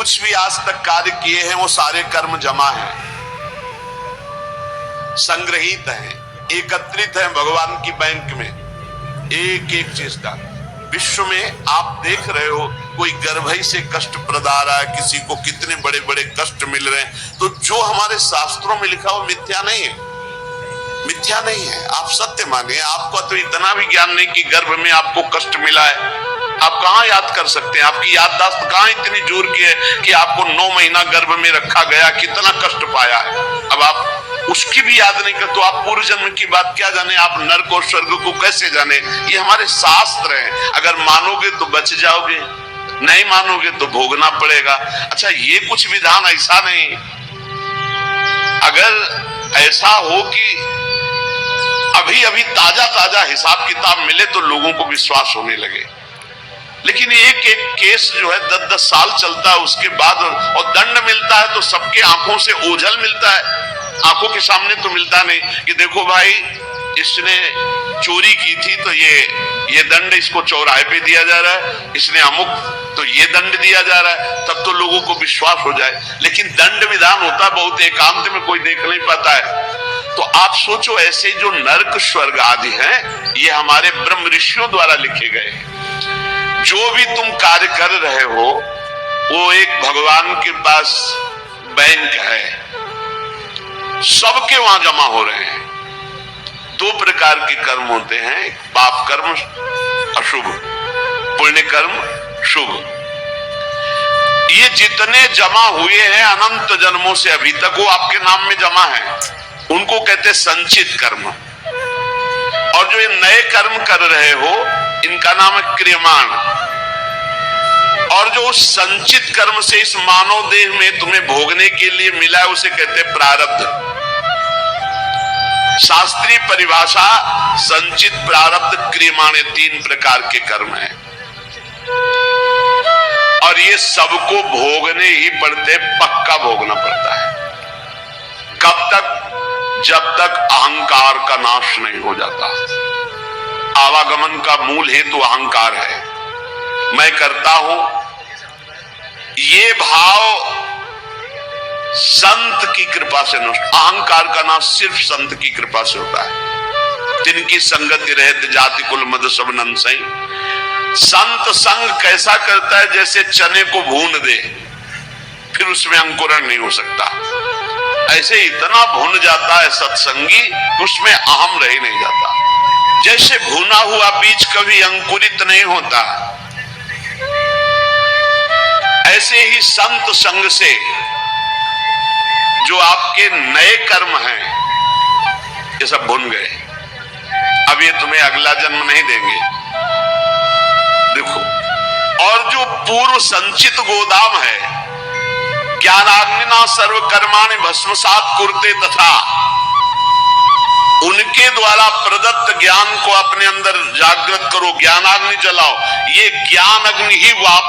कुछ भी आज तक कार्य किए हैं वो सारे कर्म जमा हैं, संग्रहित हैं, एकत्रित हैं भगवान की बैंक में, एक एक चीज का। विश्व में आप देख रहे हो कोई गर्भई से कष्ट प्रदा रहा है, किसी को कितने बड़े बड़े कष्ट मिल रहे हैं, तो जो हमारे शास्त्रों में लिखा वो मिथ्या नहीं है, मिथ्या नहीं है। आप सत्य मानिए। आपको तो इतना भी ज्ञान नहीं कि गर्भ में आपको कष्ट मिला है, आप कहाँ याद कर सकते हैं? आपकी याददाश्त कहाँ इतनी जोर की है कि आपको 9 महीना गर्भ में रखा गया, कितना कष्ट पाया है। अब आप उसकी भी याद नहीं कर तो आप पूर्व जन्म की बात क्या जाने, आप नरक और स्वर्ग को कैसे जाने? ये हमारे शास्त्र हैं। अगर मानोगे तो बच जाओगे, नहीं मानोगे तो भोगना पड़ेगा। अच्छा, ये कुछ विधान ऐसा नहीं, अगर ऐसा हो कि अभी अभी ताजा ताजा हिसाब किताब मिले तो लोगों को विश्वास होने लगे, लेकिन एक एक केस जो है 10-10 साल चलता है, उसके बाद और दंड मिलता है तो सबके आंखों से ओझल मिलता है, आंखों के सामने तो मिलता नहीं कि देखो भाई इसने चोरी की थी तो ये दंड इसको चौराहे पे दिया जा रहा है, इसने अमुक तो ये दंड दिया जा रहा है, तब तो लोगों को विश्वास हो जाए। लेकिन दंड विधान होता है बहुत एकांत में, कोई देख नहीं पाता है। तो आप सोचो, ऐसे जो नरक स्वर्ग आदि हैं ये हमारे ब्रह्म ऋषियों द्वारा लिखे गए हैं। जो भी तुम कार्य कर रहे हो वो एक भगवान के पास बैंक है, सबके वहां जमा हो रहे हैं। 2 प्रकार के कर्म होते हैं, पाप कर्म अशुभ, पुण्य कर्म शुभ। ये जितने जमा हुए हैं अनंत जन्मों से अभी तक, वो आपके नाम में जमा है, उनको कहते संचित कर्म। और जो ये नए कर्म कर रहे हो इनका नाम है क्रियमाण। और जो संचित कर्म से इस मानव देह में तुम्हें भोगने के लिए मिला है उसे कहते हैं प्रारब्ध। शास्त्रीय परिभाषा संचित, प्रारब्ध, क्रियमाण, 3 प्रकार के कर्म हैं और ये सबको भोगने ही पड़ते, पक्का भोगना पड़ता है। कब तक? जब तक अहंकार का नाश नहीं हो जाता। आवागमन का मूल हेतु अहंकार है, मैं करता हूं, ये भाव संत की कृपा से नष्ट। अहंकार का नाश सिर्फ संत की कृपा से होता है। तिनकी संगति रहते जाति कुल मद सब नंसई। संत संग कैसा करता है? जैसे चने को भून दे फिर उसमें अंकुरण नहीं हो सकता, ऐसे इतना भुन जाता है सत्संगी उसमें अहम रह नहीं जाता। जैसे भुना हुआ बीज कभी अंकुरित नहीं होता, ऐसे ही संत संग से जो आपके नए कर्म हैं ये सब भुन गए, अब ये तुम्हें अगला जन्म नहीं देंगे। देखो, और जो पूर्व संचित गोदाम है, ज्ञानाग्निना सर्व कर्माणि भस्मसात् कुरुते, तथा उनके द्वारा प्रदत्त ज्ञान को अपने अंदर जागृत करो, ज्ञानाग्नि जलाओ। ये ज्ञान अग्नि ही वाप